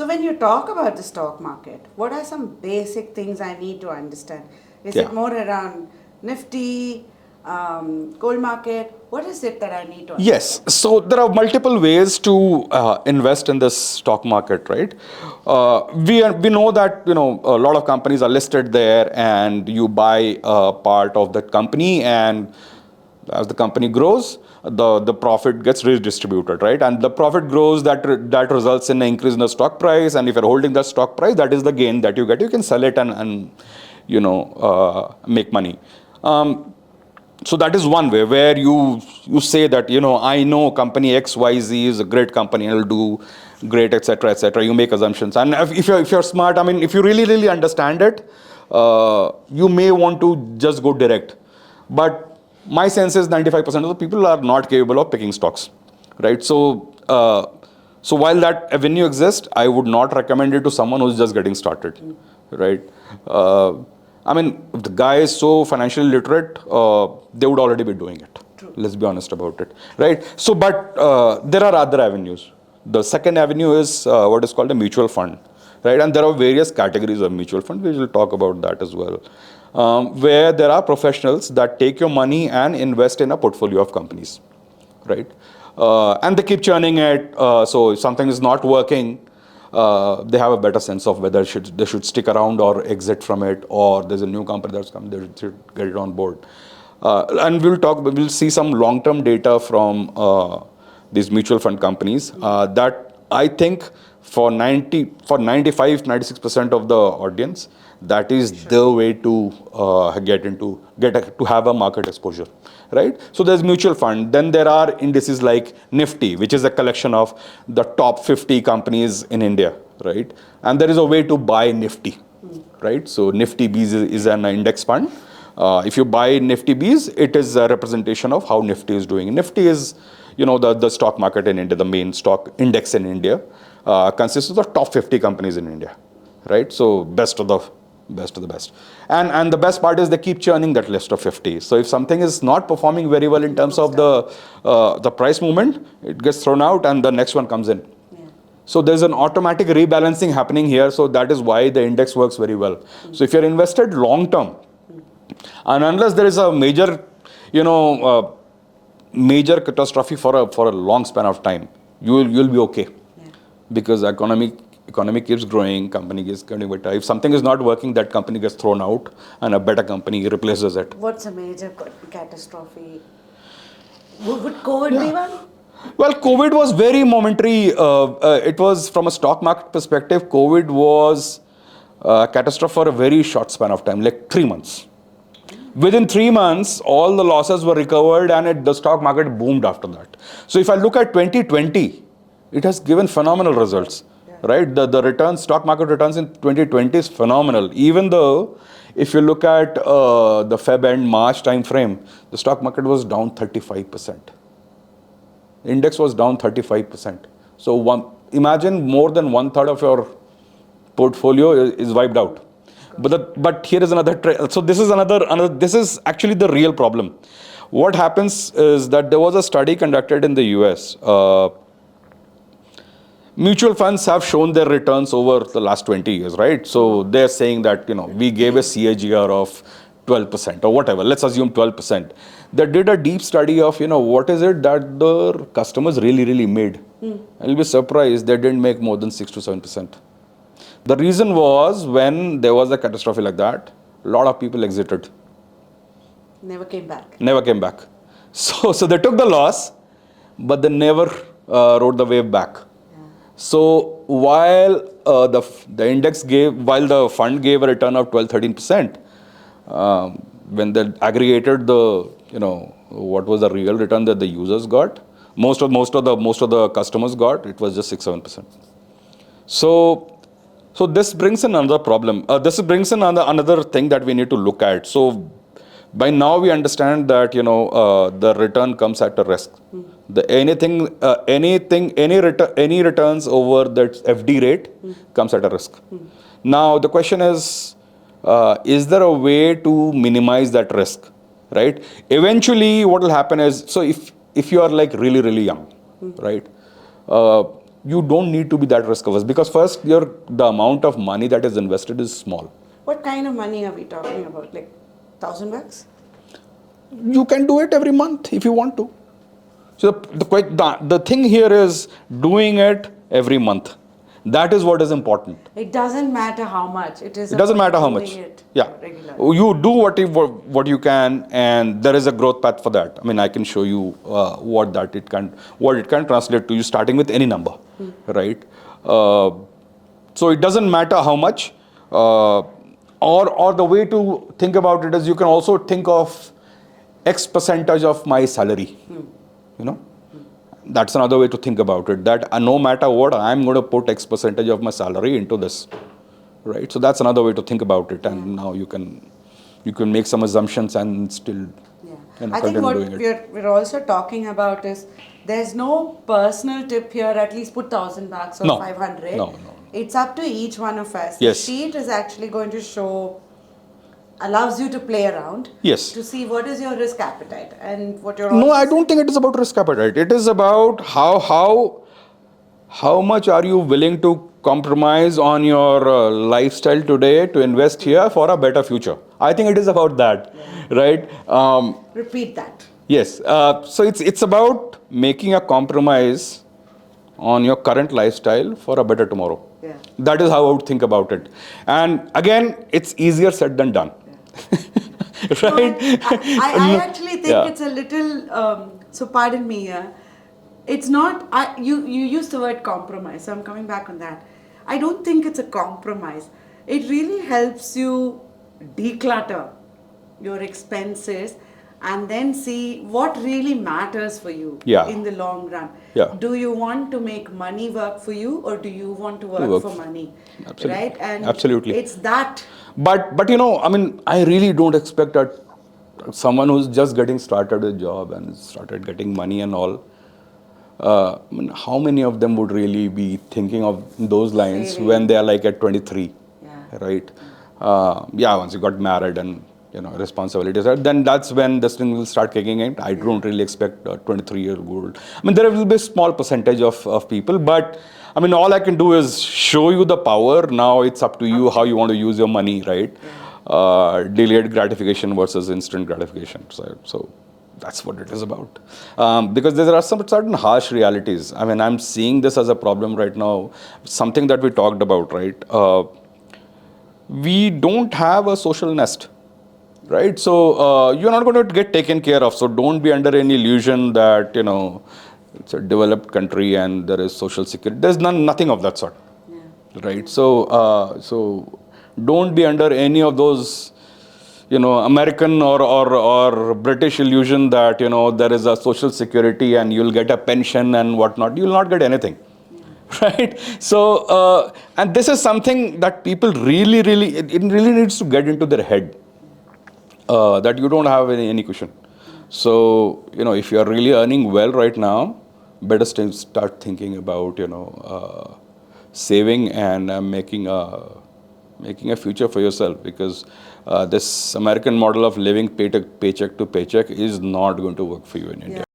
So when you talk about the stock market, what are some basic things I need to understand? Is it more around Nifty, gold market? What is it that I need to understand? Yes, so there are multiple ways to invest in this stock market, right? We know that a lot of companies are listed there, and you buy a part of that company, and as the company grows, the profit gets redistributed, right? And the profit grows, that results in an increase in the stock price, and if you're holding the stock price, that is the gain that you get. You can sell it and make money. So that is one way where you say that I know company XYZ is a great company, it'll do great, etc., etc. You make assumptions, and if you're smart, I mean, if you really understand it, you may want to just go direct. But my sense is 95% of the people are not capable of picking stocks, right? So while that avenue exists, I would not recommend it to someone who's just getting started, right? I mean, if the guy is so financially literate, they would already be doing it. True. Let's be honest about it, right? So, but there are other avenues. The second avenue is what is called a mutual fund, right? And there are various categories of mutual fund. We will talk about that as well, where there are professionals that take your money and invest in a portfolio of companies, right? And they keep churning it. So if something is not working, they have a better sense of whether they should stick around or exit from it, or there's a new company that's coming, they should get it on board. And we'll see some long-term data from these mutual fund companies that I think for 95-96% of the audience, that is the way to to have a market exposure, right? So there's mutual fund. Then there are indices like Nifty, which is a collection of the top 50 companies in India, right? And there is a way to buy Nifty, right? So Nifty Bees is an index fund. If you buy Nifty Bees, it is a representation of how Nifty is doing. Nifty is, the stock market in India, the main stock index in India, consists of the top 50 companies in India, right? So best of the best. And the best part is they keep churning that list of 50. So if something is not performing very well in terms of the price movement, it gets thrown out and the next one comes in. Yeah. So there's an automatic rebalancing happening here. So that is why the index works very well. So if you're invested long term, and unless there is a major, major catastrophe for a long span of time, you'll be okay. Yeah. Because economy keeps growing, company is getting better. If something is not working, that company gets thrown out and a better company replaces it. What's a major catastrophe? Would COVID be one? Well, COVID was very momentary. It was, from a stock market perspective, COVID was a catastrophe for a very short span of time, like 3 months. Within 3 months, all the losses were recovered and the stock market boomed after that. So if I look at 2020, it has given phenomenal results. Right, the returns, stock market returns in 2020 is phenomenal. Even though, if you look at the Feb and March time frame, the stock market was down 35%. Index was down 35%. So imagine more than 1/3 of your portfolio is wiped out. But here is another. So this is another. This is actually the real problem. What happens is that there was a study conducted in the US. Mutual funds have shown their returns over the last 20 years, right? So they're saying that, we gave a CAGR of 12% or whatever. Let's assume 12%. They did a deep study of, what is it that the customers really made. I'll be surprised they didn't make more than 6 to 7%. The reason was, when there was a catastrophe like that, a lot of people exited. Never came back. Never came back. So they took the loss, but they never rode the wave back. So while while the fund gave a return of 12-13%, when they aggregated what was the real return that the users got, most of the customers got, it was just 6-7%. So this brings in another problem. This brings in another thing that we need to look at. So by now we understand that the return comes at a risk. Any returns over that FD rate comes at a risk. Now the question is there a way to minimize that risk, right? Eventually, what will happen is, so if you are like really young, right? you don't need to be that risk averse, because first the amount of money that is invested is small. What kind of money are we talking about? Like $1,000? You can do it every month if you want to. So the thing here is doing it every month. That is what is important. It doesn't matter how much. It doesn't about matter how doing much. it Yeah. regularly. You do what you can, and there is a growth path for that. I mean, I can show you what it can translate to you, starting with any number, right? So it doesn't matter how much, or the way to think about it is, you can also think of X percentage of my salary. You know, that's another way to think about it. That no matter what, I'm going to put X percentage of my salary into this, right? So that's another way to think about it. And now you can make some assumptions and still, I think what we're also talking about is, there's no personal tip here. At least put $1,000 or 500. No. It's up to each one of us. Yes. The sheet is actually going to allows you to play around. Yes. To see what is your risk appetite and what you're. No, I don't think it is about risk appetite. It is about how much are you willing to compromise on your lifestyle today to invest here for a better future. I think it is about that, right? Repeat that. Yes. So it's about making a compromise on your current lifestyle for a better tomorrow. Yeah. That is how I would think about it. And again, it's easier said than done. Right? I actually think it's a little, so pardon me, it's not, you used the word compromise, so I'm coming back on that. I don't think it's a compromise. It really helps you declutter your expenses and then see what really matters for you in the long run. Yeah. Do you want to make money work for you, or do you want to work for money? Absolutely. Right? And absolutely. It's that. But you know, I mean, I really don't expect that someone who's just getting started a job and started getting money and all, I mean, how many of them would really be thinking of those lines when they are like at 23, right? Once you got married and responsibilities, then that's when this thing will start kicking in. I don't really expect a 23-year-old. I mean, there will be a small percentage of people, but I mean, all I can do is show you the power. Now it's up to you how you want to use your money, right? Delayed gratification versus instant gratification. So that's what it is about. Because there are some certain harsh realities. I mean, I'm seeing this as a problem right now. Something that we talked about, right? We don't have a social nest. Right, so you're not going to get taken care of. So don't be under any illusion that it's a developed country and there is social security. There's nothing of that sort. Right. So don't be under any of those American or British illusion that there is a social security and you'll get a pension and whatnot. You'll not get anything. Right. So and this is something that people really it really needs to get into their head. That you don't have any cushion. So, if you are really earning well right now, better start thinking about, saving and making a future for yourself, because this American model of living paycheck to paycheck is not going to work for you in India.